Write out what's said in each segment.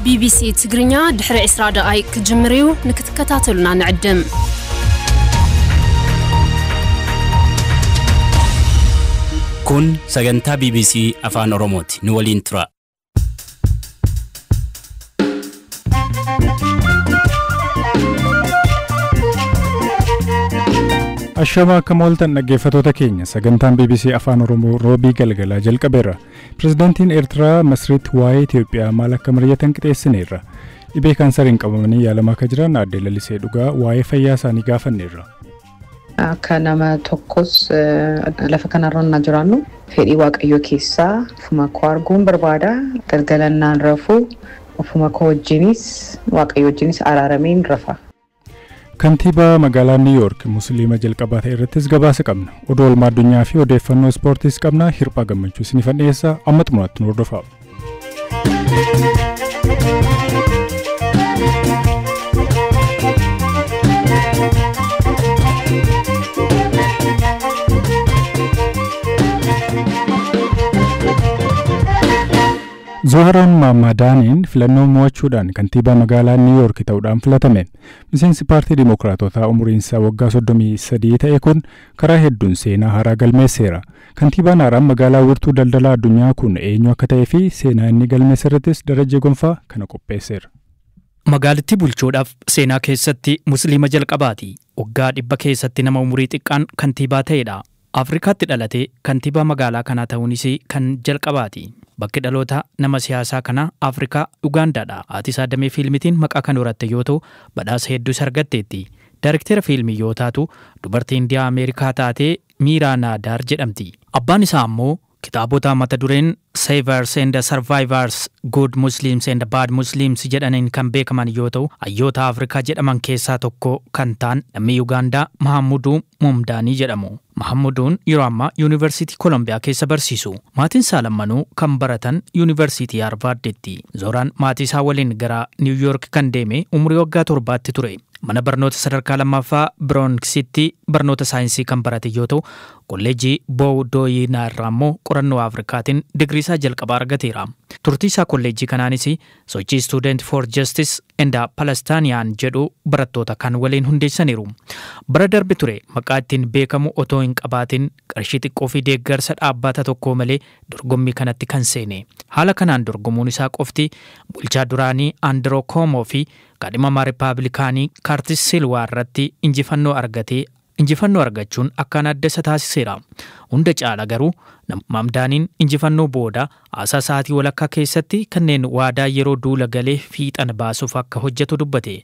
BBC ትግርኛ ድሕሪ 20 ደቂቃ ክጅምሪው ንክትከታተሉና ንዕድም kun sagantaa BBC Afaan Oromooti nu waliin tura. Ashamaa akka mooltan dhaggeeffatoota keenya sagantaan BBC Afaan Oromoo roobii galgalaa jalqabeera. Pirezidantiin Ertiraa Masriitti waa'ee Itoophiyaa maal akka mari'atan qixeessineerra. Dhibee kaansariin qabamanii yaalamaa akka jiran Aadde Lalisee Dhugaa waa'ee fayyaa isaanii gaafanneerra. Akka nama tokkos lafa kanarra jiraannu fedhii waaqayyoo keessaa ofuma koo arguun barbaada. Galgalannaan rafuu ofuma koo wajjinis waaqayyoo wajjinis araarameen rafa. Kantiibaa magaalaa Niiw Yoork musliima jalqabaa ta'e irrattis gabaasa qabna. Oduu olmaa addunyaa fi odeeffannoo ispoortiis qabna. Hirphaa gammachuu isiniif dhiyeessa. Amma xumuraatti nu hordofaa. Zoharaan Maamadaaniin filannoo mo'achuudhaan kantiibaa magaalaa Niiw Yoork ta'uudhaan filatame. Miseensi paartii Dimookiraatotaa umuriinsaa waggaa 33 ta'e kun karaa hedduun seenaa haaraa galmeesseera. Kantiibaan haaraan magaalaa wirtuu daldalaa addunyaa kun eenyu akka ta'ee fi seenaa inni galmeesse irrattis darajee gonfaa kana qopheesseera. Magaalittii bulchuudhaaf seenaa keessatti musliima jalqabaati. Waggaa 100 keessatti nama umurii xiqqaan kantiibaa ta'edha. Afrikaatti dhalatee kantiibaa magaalaa kanaa ta'uunis kan jalqabaati. Bakki dhaloota nama siyaasaa kana Afrikaa Ugaandaadha. Haati isaa damee fiilmitiin maqaa kan horatte yoo ta'u badhaasa hedduus argatteetti. Daayirektera fiilmii yoo taatu dubartii Indiyaa Ameerikaa taatee Miiraa Naadaar jedhamti. Abbaan isaa ammoo kitaabota mata dureen Savers and Survivors, Good Muslims and Bad Muslims jedhaniin kan beekaman yoo ta'u hayyoota Afrikaa jedhaman keessaa tokko kan ta'an lammii Ugaandaa Mahamuduu Mumdaanii jedhamu. Mahamuduun yeroo ammaa Yuunivarsiitii Kolombiyaa keessa barsiisu. Maatiin isaa lammanuu kan baratan Yuunivarsiitii Harvarditti. Zooraan maatii isaa waliin gara Niiw Yoork kan deeme umurii waggaa 7 ture. Mana barnoota sadarkaa lammaffaa Bronxitti barnoota saayinsii kan barate yoo ta'u kolleejii Boowdoyinaa irraa immoo qorannoo Afrikaatiin digrii isaa jalqabaa argateera. Turtii isaa kolleejii kanaanis sochii Student for Justice and Palestinian jedhu barattoota kan waliin hundeessaniiru. Bara darbe ture maqaa ittiin beekamu otoo hin qabaatin qarshii xiqqoo fi deeggarsa dhaabbata tokko malee dorgommii kanatti kan seene. Haala kanaan dorgomuun isaa qofti bulchaa duraanii Androo Koomoo fi kaadhimamaa Rippaabilikaanii Kaartis Silwaa irratti injifannoo argachuun akkaan adda isa taasiseera. Hunda caala garuu Mamdaaniin injifannoo booda haasaa sa'aatii walakkaa keessatti kanneen waadaa yeroo duula galee fiixan baasuuf akka hojjetu dubbate.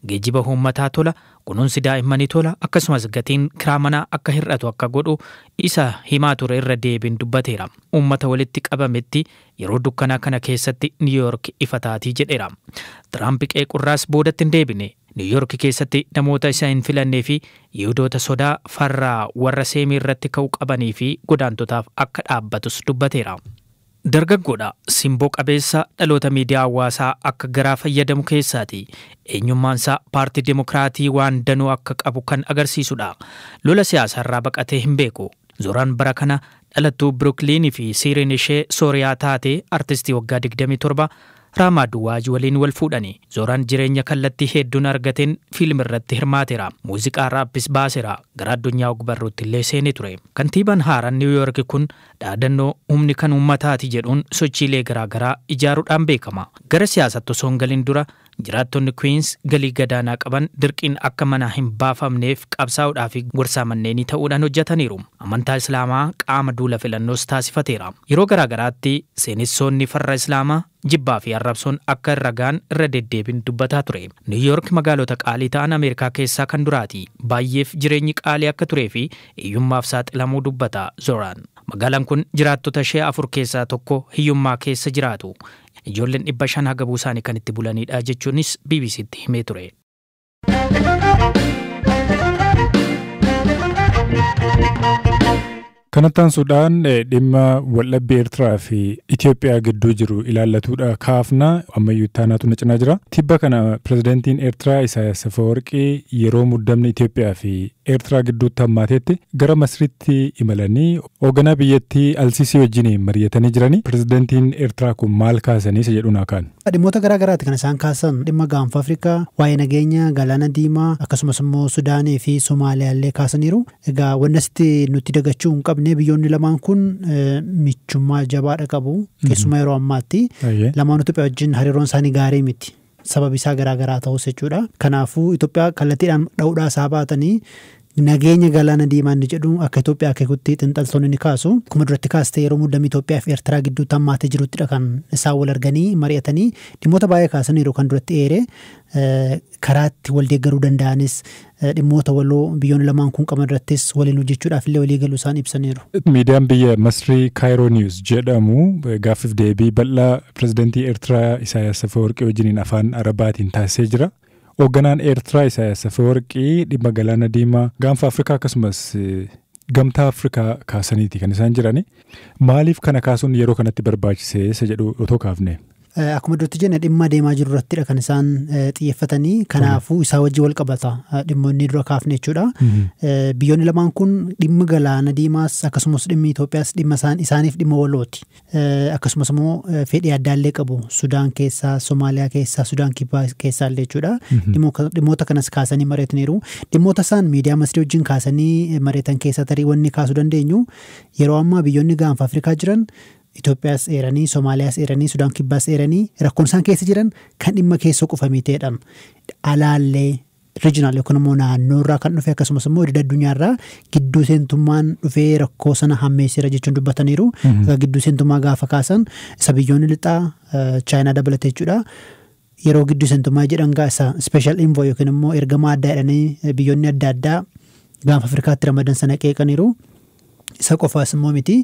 Geejjiba uummataa tola, kunuunsi daa'immanii tola, akkasumas gatiin kiraa manaa akka hir'atu akka godhu isa himaa ture irra deebiin dubbateera. Uummata walitti qabametti yeroo dukkanaa kana keessatti Niiw Yoork ifa taatii jedheera. Tiraamp qeequrraas boodatti hin deebine. Niiw Yoork keessatti namoota isa hin filannee fi Yihudoota sodaa farraa warra seemii irratti ka'uu qabanii fi godaantotaaf akka dhaabbatus dubbateera. Dargaggoodha simboo qabeessa dhaloota miidiyaa hawaasaa akka garaa fayyadamu keessaati. Eenyummaansaa paartii Dimookiraatii waan danuu akka qabu kan agarsiisudha. Lola siyaasarraa baqatee hin beeku. Zooraan bara kana dhalattuu Birukliinii fi siiriin ishee Sooriyaa taate artistii waggaa 27 Raamaaduwaaj waliin wal fuudhani. Zooraan jireenya kallattii hedduun argateen fiilmi irratti hirmaateera. Muuziqaa raappis baaseera. Gara addunyaa ogbarruutti illee seenee ture. Kantiibaan haaraan Niiw Yoork kun dhaadannoo humni kan uummataati jedhuun sochiilee garaagaraa ijaaruudhaan beekama. Gara siyaasatti osoo hin galin dura jiraattonni Queens galii gadaanaa qaban dirqiin akka mana hin baafamneef qabsaa'uudhaa fi gorsaa manneenii ta'uudhaan hojjetaniiru. Amantaa Islaamaa qaama duula filannoos taasifateera. Yeroo garaagaraatti seenessoonni farra Islaamaa jibbaa fi arrabsoon akka ragaan irra deddeebiin dubbataa ture. Niiw Yoork magaalota qaalii ta'an Ameerikaa keessaa kan duraati. Baay'eef jireenyi qaalii akka turee fi hiyyummaaf saaxilamuu dubbata Zooraan. Magaalaan kun jiraattota ishee 4 keessaa tokko hiyyummaa keessa jiraatu. Ijoolleen 500 haga buusaanii kan itti bulanidha jechuunis BBCtti himee ture. Kanattaan Sudaan dhimma waldhabbii Eertiraa fi Itoophiyaa gidduu jiru ilaallatuudha kaafna ammayyuu taanaatu na cinaa jira. Tibba kana Pirezidantiin Eertiraa Isaayyaas yeroo muddamni Itoophiyaa fi Eertiraa gidduutti hammaatetti gara Masriitti imalanii hoogganaa biyyattii Alsiisii wajjin mari'atanii jiranii. Pirezidantiin Eertiraa kun maal kaasanii isa jedhu naa kaan. Dhimmoota garaa garaati kan isaan kaasan dhimma gaanfa Afrikaa, waa'ee nageenya, galaana diimaa akkasumas immoo Sudaanii fi Somaaliyaa illee kaasaniiru. Egaa wannasti nuti dagachuu hin qabne biyyoonni lamaan kun michummaa jabaadha qabu. Keessumaa yeroo ammaatti lamaan Itoophiyaa wajjin hariiroon isaanii gaarii miti. Sababi isaa garaa garaa ta'us jechuudha. Kanaafuu Itoophiyaa kallattiidhaan dha'uudhaa isaa baatanii nageenya galaana diimaa inni jedhu akka Itoophiyaa akeekutti xinxaltoonni ni kaasu. Akkuma duratti kaastee yeroo muddamni Itoophiyaa fi Eertiraa gidduutti hammaatee jiruttidha kan isaan wal arganii mari'atanii dhimmoota baay'ee kaasaniiru kan duratti eere karaatti wal deeggaruu danda'anis dhimmoota waloo biyyoonni lamaan kun qaban irrattis waliin hojjechuudhaaf illee walii galuu isaan ibsaniiru. Miidiyaan biyya Masrii Kaayiroo Niiws jedhamu gaaffiif deebii bal'aa Pirezidantii Eertiraa Isaayyaas wajjiniin afaan Arabaatiin taasisee jira. Hoogganaan Eertiraa Isaayyaas dhimma galaana diimaa gaanfa Afrikaa akkasumas gamtaa Afrikaa kaasaniiti kan isaan jirani. Maaliif kana kaasuun yeroo kanatti barbaachisee isa jedhu otoo kaafne? Akkuma duratti jenne dhimma deemaa jiru irrattidha kan isaan xiyyeeffatanii. Kanaafuu isaa wajji wal qabata dhimmoonni dura kaafne jechuudha. Biyyoonni lamaan kun dhimma galaana diimaas akkasumas dhimmi Itoophiyaas dhimma isaaniif dhimma walooti. Akkasumas immoo fedhii addaallee qabu. Sudaan keessaa, Somaaliyaa keessaa, Sudaan kibbaa keessaa illee jechuudha. Dhimmoota kanas kaasanii mari'ataniiru. Dhimmoota isaan miidiyaa Masrii wajjin kaasanii mari'atan keessaa tarii wanni kaasuu dandeenyu yeroo ammaa biyyoonni gaanfa Afrikaa jiran Itoophiyaas eeranii, Somaaliyaas eeranii, Sudaan kibbaas eeranii rakkoon isaan keessa jiran kan dhimma keessa qofamee ta'edhaan alaallee regional yookaan immoo naannoorraa kan dhufe akkasumas immoo idil addunyaarraa gidduu seentummaan dhufee rakkoo sana hammeessira jechuun dubbataniiru. Gidduu seentummaa gaafa kaasan isa biyyoonni lixaa Chaayinaa dabalatee jechuudha. Yeroo gidduu seentummaa jedhan isa special envoy yookaan immoo ergamaa addaa jedhanii biyyoonni adda addaa gaanfa Afrikaatti ramadan sana qeeqaniiru. Isa qofaas immoo miti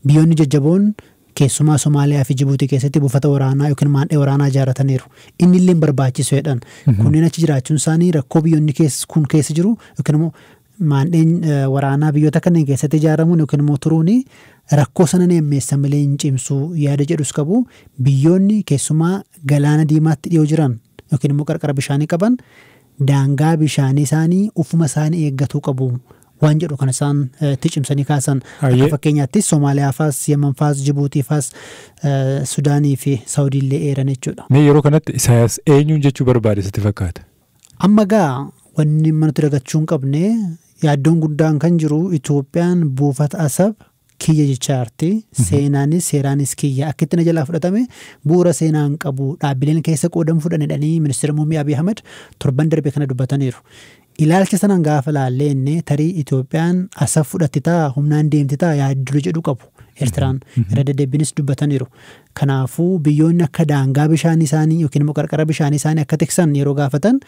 biyyoonni jajjaboon keessumaa Somaaliyaa fi Jibuutii keessatti buufata waraanaa yookiin maandhee waraanaa ijaarrataniiru. Inni illee barbaachisu jedhan. Kunneen achi jiraachuun isaanii rakkoo biyyoonni kun keessa jiru yookiin immoo maandheen waraanaa biyyoota kanneen keessatti ijaaramuun yookiin immoo turuun rakkoo sana ni hammeessa malee hin cimsu yaada jedhus qabu. Biyyoonni keessumaa galaana diimaatti dhiyoo jiran yookiin immoo qarqara bishaanii qaban daangaa bishaanii isaanii ufuma isaanii eeggatuu qabu. Waan jedhu kan isaan cimsanii kaasan. Akka fakkeenyaattis Somaaliyaafas, Yemenfaas, Jibuutiifas, Sudaanii fi Saawudiillee eeran jechuudha. Mee yeroo kanatti Isaayyaas eenyuun jechuu barbaade sitti fakkaata? Amma gaa wanni manatti dagachuu hin qabne yaaddoon guddaan kan jiru Itoophiyaan buufata asab kiyya jechaarti. Seenaanis seeraanis kiyya akkitti na jalaa fudhatame bu'uura seenaan qabu dhaabbileen keessa qoodamu fudhanidhanii ministeera muummee Abiy Ahmed torban darbe kana dubbataniiru. Ilaalcha sanan gaafa laalleenne tarii Itoophiyaan asab fudhatti ta'a humnaan deemti ta'a yaadduu jedhu qabu. Eertiraan irra deddeebiinis dubbataniiru. Kanaafuu biyyoonni akka daangaa bishaanii isaanii yookiin immoo qarqara bishaanii isaanii akka tiksan yeroo gaafatan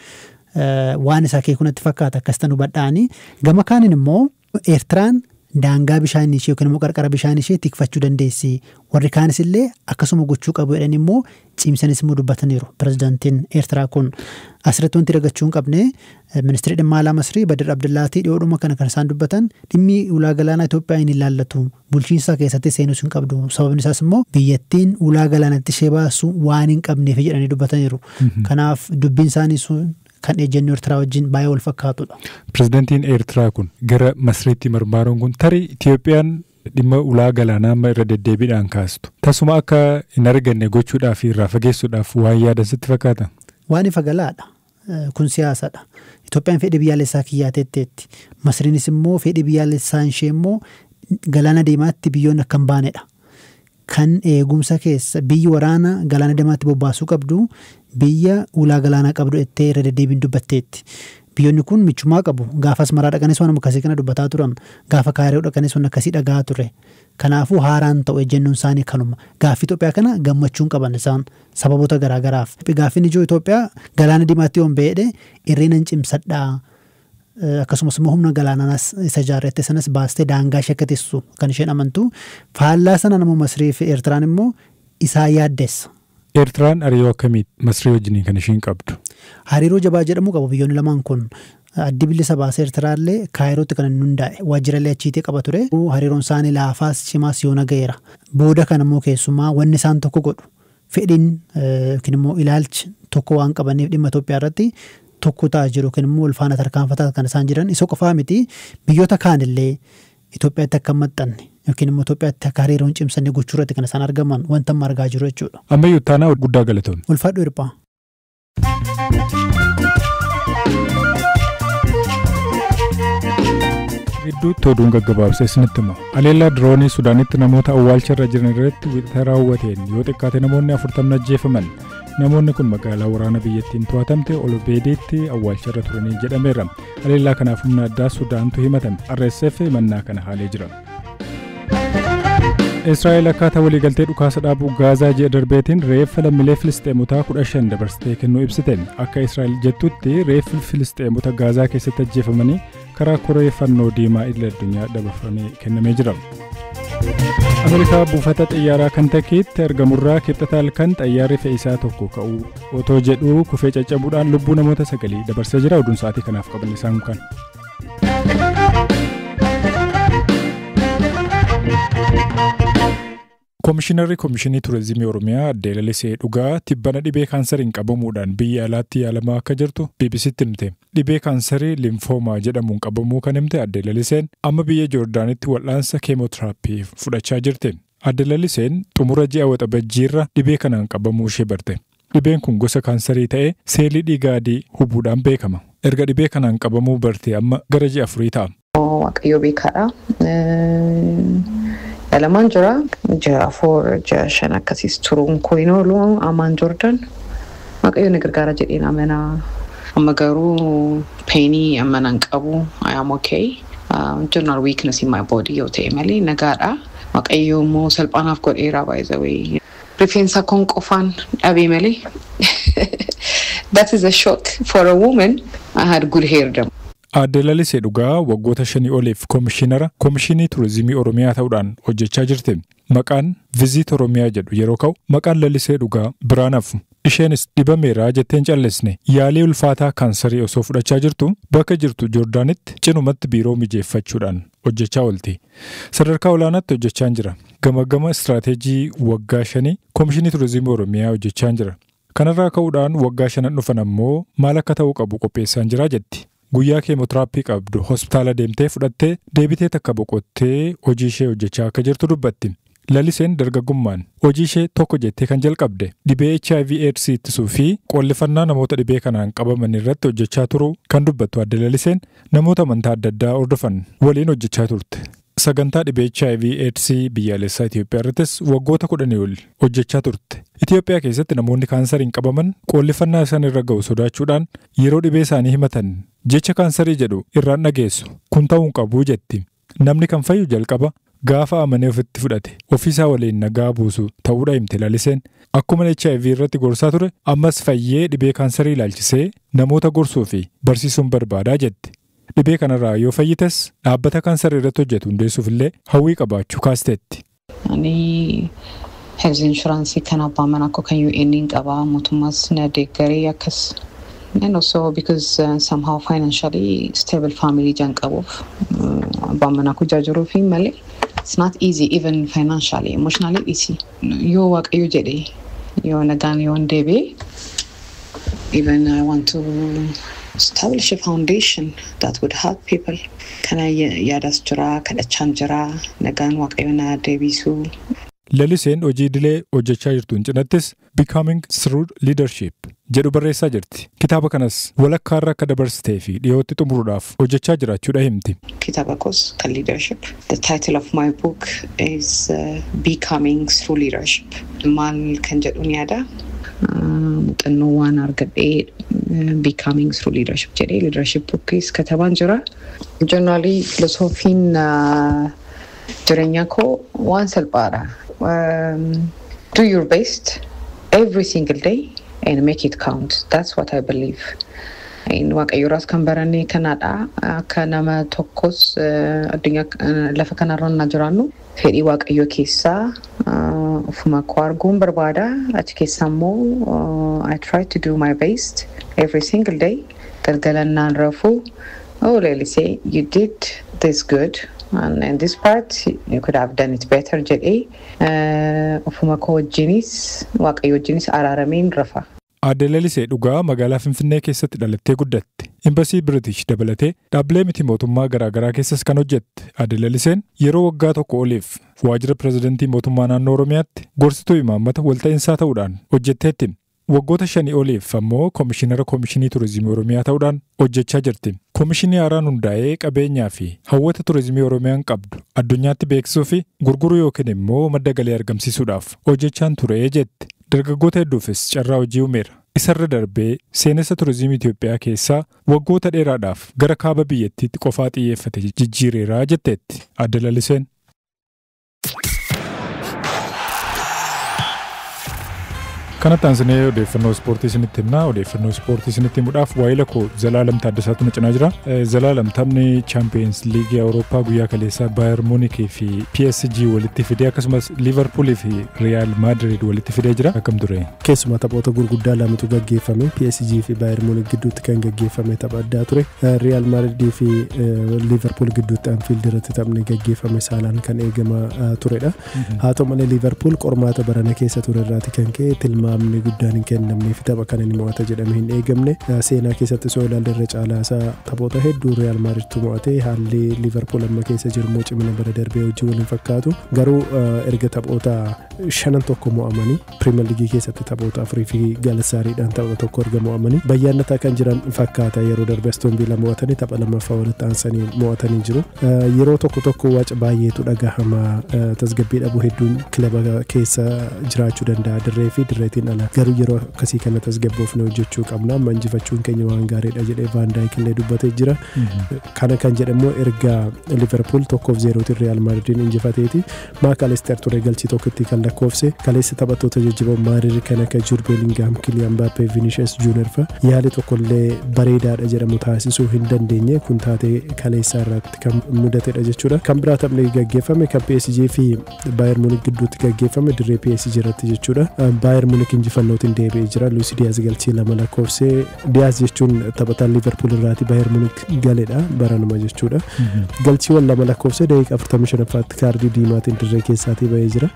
waan isaa keekunatti fakkaata akkasitan hubadhaanii. Gama kaaniin immoo Eertiraan daangaa bishaanii ishee yookiin immoo qarqara bishaanii ishee tikfachuu dandeessi. Warri kaanis illee akkasuma gochuu qabu jedhan immoo cimsanis immoo dubbataniiru. Pirezidantiin Eertiraa kun asirratti wanti dagachuu hin qabne ministeerri dhimma alaa Masrii Badir Abdullaatii dhiyoodhuma kana kan isaan dubbatan dhimmi ulaa galaanaa Itoophiyaa hin ilaallatu. Bulchiinsa keessatti seenus hin qabdu. Sababni isaas immoo biyyattiin ulaa galaanatti ishee baasu waan hin qabneef jedhanii dubbataniiru. Kanaaf dubbiin isaanii sun kan ejjennu Eertiraa wajjin baay'ee wal fakkaatudha. Pirezidantiin Eertiraa kun gara Masriitti marmaaruun kun tarii Itoophiyaan dhimma ulaa galaanaa amma irra deddeebiidhaan kaastu. Tasuma akka hin arganne gochuudhaaf irraa fageessuudhaaf waan yaadan sitti fakkaata? Waan ifa galaadha. Kun siyaasadha. Itoophiyaan fedhii biyyaalessaa kiyyaateetteetti. Masriinis immoo fedhii biyyaalessaan ishee immoo galaana diimaatti biyyoonni akka hin baanedha. Kan eegumsa keessa biyyi waraana galaana diimaatti bobbaasuu qabdu biyya ulaa galaanaa qabdu ettee irra deddeebiin dubbatteetti. Biyyoonni kun michummaa qabu. Gaafa Asmaraa dhaqanis waan akkasii kana dubbataa turan. Gaafa Kaayiroo dhaqanis waan akkasii dhagaa ture. Kanaafuu haaraan ta'u ejjennoon isaanii kanuma. Gaaffii Itoophiyaa kana gammachuun qaban isaan sababoota garaa garaaf. Gaaffiin ijoo Itoophiyaa galaana diimaatti yoon beedhe irreen cimsadhaa. Akkasumas immoo humna galaanaas isa ijaarrette sanas baastee daangaa ishee akka teessu kan isheen amantu. Faallaa sana nama Masrii fi Eertiraan immoo isaa yaaddeessa. Eertiraan hariiroo akkamii Masrii wajjin kan ishiin qabdu? Hariiroo jabaa jedhamu qabu biyyoonni lamaan kun. addi bilisa baasee Ertiraallee Kaayirootti kan inni hundaa'e waajjiraalee achiitii qaba ture. Hariiroon isaanii laafaas cimaas yoo nagayeera. Booda kan immoo keessumaa wanni isaan tokko godhu fedhiin yookiin immoo ilaalchi tokko waan qabaniif dhimma Itoophiyaa irratti tokko ta'aa jiru yookiin immoo ulfaana tarkaanfataa kan isaan jiran isa qofaa miti biyyoota kaanillee Itoophiyaatti akka maxxanne yookiin immoo Itoophiyaatti akka hariiroon cimsanii gochuu irratti kan isaan argaman wanta argaa jiru jechuudha. Ammayyuu taanaa guddaa galatoon. Ulfaadhu hirphaa. Gidduutti oduun gaggabaabsee isinitti hima. Aleellaa diroonii Sudaanitti namoota awwaalcha irra jiran irratti wixata raawwateen yoo xiqqaate namoonni 40 ajjeefaman. Namoonni kun magaalaa waraana biyyattiin to'atamte Olobeediitti awwaalcha irra turanii jedhameera. Aleellaa kanaaf humna addaa Sudaantu himatame. RSF mannaa kana haalee jira. Israa'el akkaataa waliigaltee dhukaasa dhaabuu Gaazaa ji'a darbeetiin reeffa lammiilee Filisxeemotaa 15 dabarsitee kennuu ibsite. Akka Israa'el jettutti reeffi Filisxeemota Gaazaa keessatti ajjeefamanii karaa koree fannoo diimaa idil addunyaa dabarfamee kennamee jira. Ameerikaa buufata xiyyaaraa Kantakiitti argamurraa kibxata halkan xayyaarri fe'isaa tokko ka'uu otoo jedhu kufee caccabuudhaan lubbuu namoota 9 dabarsee jira. Oduun sa'aatii kanaaf qaban isaan kan. Komishinii Turizimii Oromiyaa Aadde Lalisee Dhugaa tibbana dhibee kaansariin qabamuudhaan biyya alaatti yaalamaa akka jirtu BBC'tti himte. Dhibee kaansarii limfoomaa jedhamuun qabamuu kan himte Aadde Laliseen amma biyya Joordaanitti wal'aansa keemootiraappii fudhachaa jirti. Aadde Laliseen xumura ji'a waxabajjiirra dhibee kanaan qabamuu ishee barte. Dhibeen kun gosa kaansarii ta'ee seelii dhiigaa adii hubuudhaan beekama. Erga dhibee kanaan qabamuu barte amma gara ji'a 4 ta'a. Waaqayyo beekaadha. Alamaan jira ji'a 4 ji'a 5 akkasiis turuun koinoolu amaan Joordaan waaqayyo ni gargaara jedheen amanaa. Amma garuu peenii amanaan qabu I am okay. General weakness in my body yoo ta'e malee nagaadha. Waaqayyo immoo salphaanaaf godheera by the way. Rifeensa koon qofaan dhabee malee. That is a shock for a woman. I had good hair though. Aadde Lalisee Dhugaa waggoota 5 oliif Komishinii Turizimii Oromiyaa ta'uudhaan hojjechaa jirti. Maqaan Viziit Oromiyaa jedhu yeroo ka'u maqaan Lalisee Dhugaa biraan hafu. Isheenis dhibameera jetteen callisne yaalii ulfaataa kaansarii osoo fudhachaa jirtu bakka jirtu Joordaanitti cinumatti biiroo mijeeffachuudhaan hojjechaa oolti. Sadarkaa olaanaatti hojjechaa jira. Gama istiraateejii waggaa 5 Komishinii Turizimii Oromiyaa hojjechaa jira. Kanarraa ka'uudhaan waggaa 5 dhufan ammoo maal akka ta'uu qabu qopheessaa jira jetti. Guyyaa keemootiraappii qabdu hospitaala deemtee fudhattee deebitee takka boqottee hojii ishee hojjechaa akka jirtu dubbatti. Laliseen dargaggummaan hojii ishee tokko jettee kan jalqabde dhibee HIV/AIDS ittisuu fi qollifannaa namoota dhibee kanaan qabaman irratti hojjechaa turuu kan dubbattu Aadde Laliseen namoota amantaa adda addaa hordofan waliin hojjechaa turte. Sagantaa dhibee HIV/AIDS biyyaalessaa Itoophiyaa irrattis waggoota 10 ol hojjechaa turte. Itoophiyaa keessatti namoonni kaansariin qabaman qollifannaa isaan irra ga'u sodaachuudhaan yeroo dhibee isaanii himatan jecha kaansarii jedhu irraan dhageessu kun ta'uu qabu jetti. Namni kan fayyu jalqaba gaafa amanee ofitti fudhate ofiisaa waliin nagaa buusu ta'uudha himte Laliseen. Akkuma HIV irratti gorsaa ture ammas fayyee dhibee kaansarii ilaalchisee namoota gorsuu fi barsiisuun barbaadaa jetti. Dhibee kanarraa yoo fayyites dhaabbata kaansarii irratti hojjetu hundeessuuf illee hawwii qabaachuu kaasteetti. Ani health insurance kan abbaa manaa koo kan UN qaba mootummaas na deeggaree akkas. And also because somehow financially stable family jan qabuuf abbaa manaa koo jaajaruu fi malee it's not easy even financially emotionally easy. Yoo waaqayyo jedhee yoo nagaan yoo deebee even I want to establish a foundation that would help people. Kana yaadas jira, kadhachaan jira, nagaan waaqayyo na deebisuu. Laliseen hojii idilee hojjechaa jirtuun cinattis Becoming Through Leadership jedhu barreessaa jirti. Kitaaba kanas walakkaarra akka dabarsitee fi dhiyootti xumuruudhaaf hojjechaa jiraachuudha himti. Kitaaba koos kan leadership. The title of my book is Becoming Through Leadership. Maal kan jedhuun yaada. Muuxannoo waan argadhee Becoming Through Leadership jedhee leadership bookis katabaan jira. Generally filosoofiin jireenya koo waan salphaadha. Do your best every single day and make it count. That's what I believe. In waaqayyo ras kan barannee kanaadha. Akka nama tokkos addunyaa lafa kanarra jiraannu fedhii waaqayyo keessaa ofuma koo arguun barbaada. Achi keessaa immoo I try to do my best every single day. galgalannaan rafuu Lalisee, you did this good and this part you could have done it better jedhee ofuma koo wajjinis waaqayyo wajjinis araarameen rafa. Aadde Lalisee Dhugaa magaalaa Finfinnee keessatti dhalattee guddatte. Imbasii British dabalatee dhaabbilee miti mootummaa garaagaraa keessas kan hojjette. Aadde Laliseen yeroo waggaa tokko oliif waajjira Pirezidantii mootummaa naannoo Oromiyaatti gorsituu imaammata walta'iinsaa ta'uudhaan hojjetteetti. Waggoota 5 oliif ammoo Komishinara Komishinii Turizimii Oromiyaa ta'uudhaan hojjechaa jirti. Komishinii haaraan hundaa'ee qabeenyaa fi hawwata turizimii Oromiyaan qabdu addunyaatti beeksisuu fi gurguruu yookiin immoo madda galii argamsiisuudhaaf hojjechaan ture jette. Dargaggoota hedduufis carraa hojii uumeera. Isarra darbee seenessa turizimii Itoophiyaa keessaa waggoota dheeraadhaaf gara kaaba biyyattiitti qofaa xiyyeeffate jijjiireeraa jetteetti. Aadde Laliseen. Kanatti aansinee odeeffannoo ispoortii isinitti himna. Odeeffannoo ispoortii isinitti himuudhaaf waa'ee koo Zalaalam Taaddasaatu na cinaa jira. Zalaalam taphni Champions League Awurooppaa guyyaa kaleessaa Bayern Munich fi PSG walitti fidee akkasumas Liverpool fi Real Madrid walitti fidee jira. Akkam ture? Keessumaa taphoota gurguddaa lamatu gaggeeffame. PSG fi Bayern Munich gidduutti kan gaggeeffame tapha addaa ture. Real Madrid fi Liverpool gidduutti Anfield irratti taphni gaggeeffame saalaan kan eegamaa turedha. Haa ta'u malee Liverpool qormaata barana keessa ture irraati kan ka'e tilmaamni guddaan hin kennamne fi tapha kana ni mo'ata jedhamee hin eegamne. Seenaa keessatti soo ilaalle irra caalaa isaa taphoota hedduu Real Madrid mo'ate. Haalli Liverpool amma keessa jiru immoo cimina bara darbee hojii waliin fakkaatu. Garuu erga taphoota 5-1 mo'amanii Premier League keessatti taphoota 4 fi Galatasaaraydhaan tapha tokko erga mo'amanii bayyaannataa kan jiran fakkaata. Yeroo darbe Aston Villa mo'atanii tapha lammaffaa walitti aansanii mo'atanii jiru. Yeroo tokko waaca baay'eetu dhagahama. Tasgabbii dhabuu hedduun kilaba keessa jiraachuu danda'a dirree fi dirreetiin ala. Garuu yeroo akkasii kana tasgabboofne hojjechuu qabna. Amma injifachuun keenya waan gaariidha jedhee Van Dijk illee dubbatee jira. Kana kan jedhamu erga Liverpool 1-0 Real Madrid injifateeti. Maakalister ture galchii tokkotti kan lakkoofse. Kaleessa taphattoota jajjaboo Madrid kan akka Jude Bellingham, Kylian Mbappé, Vinicius Junior fa yaali tokkollee bareedaadha jedhamu taasisuu hin dandeenye. Kun taatee kaleessa irratti kan mudatedha jechuudha. Kan biraa taphni gaggeeffame kan PSG fi Bayern Munich gidduutti gaggeeffame dirree PSG irratti jechuudha. Bayern Munich injifannootiin deebi'ee jira. Luis Diaz galchii 2 lakkoofse. Diaz jechuun taphataan Liverpool irraati Bayern Munich galedha baranuma jechuudha. Galchiiwwan 2 lakkoofse daqiiqaa 45ffaatti kaardii diimaatiin dirree keessaatii ba'ee jira.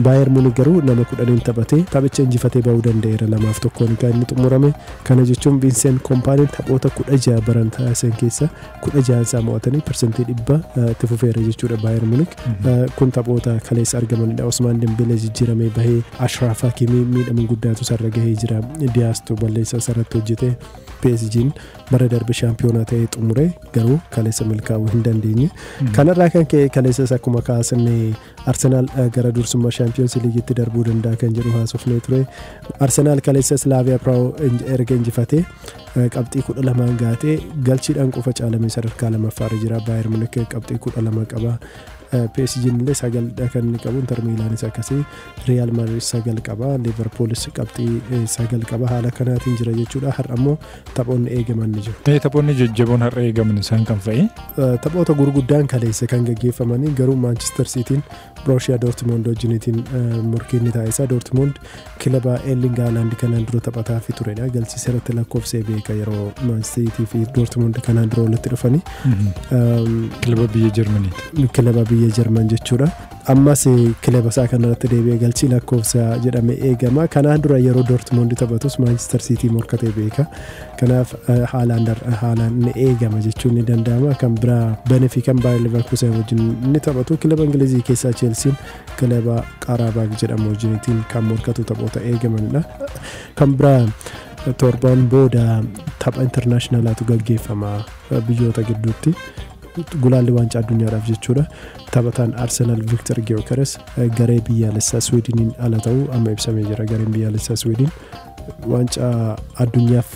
Bayern Munich garuu nama 10 taphatee taphicha injifatee ba'uu danda'eera 2-1 kan inni xumurame. Kana jechuun Vincent Kompany'n taphoota 16 baran taasisan keessa 16 isaa mo'atanii persentii 100 itti fufeera jechuudha Bayern Munich. Kun taphoota kaleessa argamanidha. Ousmane Dembele jijjiiramee bahee Ashraf Hakimi miidhama guddaatu sarara gahee jira. Diyaastuu balleessaa sarratti hojjete. PSG'n bara darbe shaampiyoonaa ta'ee xumure garuu kaleessa milkaa'uu hin dandeenye. Kanarraa kan ka'e kaleessas akkuma kaasne Arsenaal gara dursummaa Champions League'itti darbuu danda'a kan jedhu haasofnee ture. Arsenaal kaleessa Slavia Praha erga injifatee qabxii 12 gaatee galchiidhaan qofa caalamee sadarkaa 2ffaarra jira. Bayern Munich qabxii 12 qaba. PSG'n illee 9 kan inni qabu. Inter Milaanis akkasii. Real Madrid 9 qaba. Liverpoolis qabxii 9 qaba. Haala kanaatiin jira jechuudha. Har'a immoo taphoonni eegaman ni jiru. Taphoonni jajjaboon har'a eegaman isaan kan fa'i? Taphoota gurguddaan kaleessa kan gaggeeffamanii garuu Manchester City'n Borussia Dortmund wajjiniitiin morkiin ni taasisaa. Dortmund kilaba Erling Haaland kanaan dura taphataa fi turedha. Galchii irratti lakkoofsee beeka yeroo Manchester City fi Dortmund kanaan dura walitti dhufanii. Kilaba biyya Jarmaniiti. Kilaba biyya Jarman jechuudha. Ammas kilaba isaa kanarratti deebi'ee galchii lakkoofsa jedhamee eegama. Kanaan dura yeroo Dortmund taphatus Manchester City morkatee beeka. Kanaaf haalaan ni eegama jechuun ni danda'ama. Kan biraa Benfica Bayer Leverkusen wajjin ni taphatu. Kilaba Ingilizii keessaa Chelsea'n kilaba Qarabag jedhamu wajjiniitiin kan morkatu taphoota eegamanidha. Kan biraa torban booda tapha intarnaashinaalaatu gaggeeffama biyyoota gidduutti. Gulaalli waancaa addunyaadhaaf jechuudha. Taphataan Arsenal Victor Gyökeres garee biyyaalessaa Swiidiniin ala ta'uu amma ibsamee jira. Gareen biyyaalessaa Swiidin waancaa addunyaaf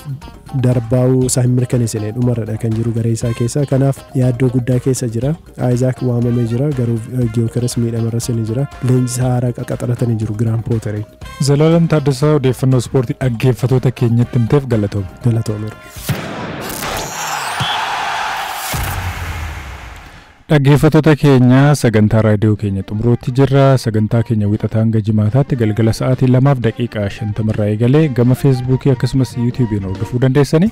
darbaa'uu isaa hin mirkaneessine dhumarradha kan jiru garee isaa keessa. Kanaaf yaaddoo guddaa keessa jira. Isaac waamamee jira garuu Gyökeres miidhamarra seenee jira. Leenjisaa haaraa qaxaratanii jiru Giraan Pooteriin. Zalaalam Taaddasaa odeeffannoo ispoortii dhaggeeffatoota keenyatti himteef galatoomeera. Dhaggeeffattoota keenya sagantaa raadiyoo keenya xumuruutti jirra. Sagantaa keenya wixataa hanga jimaataatti galgala sa'aatii 2:50 irraa eegalee gama feesbuukii akkasumas yuutuubiin hordofuu dandeessanii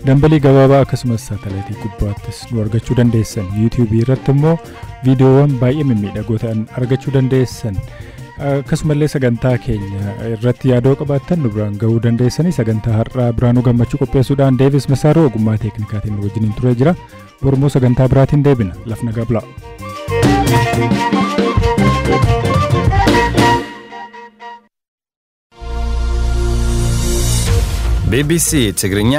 dambalii gabaabaa akkasumas saatalaayitii gubbaattis nu argachuu dandeessan. yuutuubii irratti immoo viidiyoowwan baay'ee mimmiidhagoo ta'an argachuu dandeessan. Akkasumallee sagantaa keenya irratti yaadoo qabaattan nu biraan ga'uu dandeessanii. Sagantaa har'aa biraanuu gammachuu qopheessuudhaan Deevis Masaaroo ogummaa teeknikaatiin nu wajjiniin turee jira. Oromoo sagantaa biraatiin deebina. Lafna gablaa. BBC ትግርኛ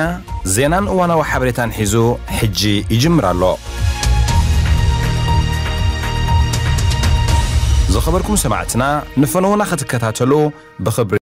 ዜናን እዋናዊ ሓበሬታን ሒዙ ሕጂ ይጅምር ኣሎ። ዝኸበርኩም ሰማዕትና ንፈነውና ክትከታተሉ ብኽብሪ